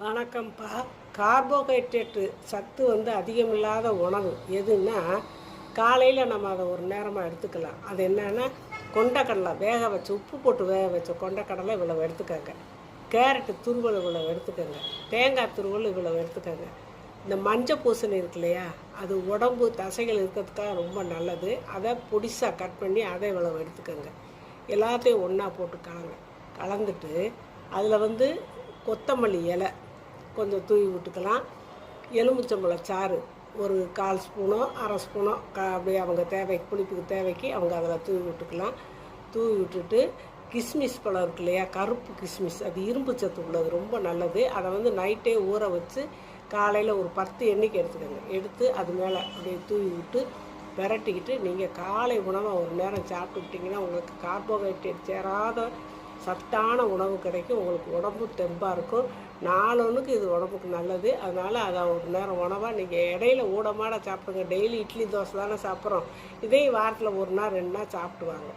வணக்கம்ப்பா. கார்போஹைட்ரேட்டு சத்து அதிகமில்லாத உணவு எதுன்னா, காலையில் நம்ம அதை ஒரு நேரமாக எடுத்துக்கலாம். அது என்னன்னா, கொண்டக்கடலை வேக வச்சு உப்பு போட்டு வேக வச்ச கொண்டக்கடலை இவ்வளவு எடுத்துக்கோங்க. கேரட்டு துருவல் இவ்வளவு எடுத்துக்கோங்க. தேங்காய் துருவல் இவ்வளவு எடுத்துக்கோங்க. இந்த மஞ்சள் பூசணி இருக்கு இல்லையா, அது உடம்பு தசைகள் இருக்கிறதுக்காக ரொம்ப நல்லது. அதை பொடிசாக கட் பண்ணி அதை இவ்வளவு எடுத்துக்கோங்க. எல்லாத்தையும் ஒன்றா போட்டு கலந்துட்டு அதில் கொத்தமல்லி இலை கொஞ்சம் தூவி விட்டுக்கலாம். எலுமிச்சம்பழம் சாறு ஒரு 1/4 ஸ்பூனோ 1/2 ஸ்பூனோ அப்படியே அவங்க தேவைக்கு புளிப்புக்கு தேவைக்கு அவங்க அதில் தூவி விட்டுக்கலாம். தூவி விட்டுட்டு கிஸ்மிஸ் பழம் இருக்கு இல்லையா, கருப்பு கிஸ்மிஸ், அது இரும்பு சத்து உள்ளது, ரொம்ப நல்லது. அதை நைட்டே ஊற வச்சு காலையில் ஒரு 10 எண்ணிக்கை எடுத்துக்கோங்க. எடுத்து அது மேலே அப்படியே தூவி விட்டு விரட்டிக்கிட்டு நீங்கள் காலை உணவை ஒரு நேரம் சாப்பிட்டுக்கிட்டிங்கன்னா உங்களுக்கு கார்போஹைட்ரேட் சேராத சத்தான உணவு கிடைக்கும். உங்களுக்கு உடம்பு தெம்பாக இருக்கும். நாளொன்றுக்கு இது உடம்புக்கு நல்லது. அதனால் அதை ஒரு நேரம் உணவாக நீங்கள் இடையில ஊடமாட சாப்பிடுங்க. டெய்லி இட்லி தோசை தானே சாப்பிட்றோம். இதே வாரத்தில் 1 நாள் 2 நாள் சாப்பிட்டு வாங்க.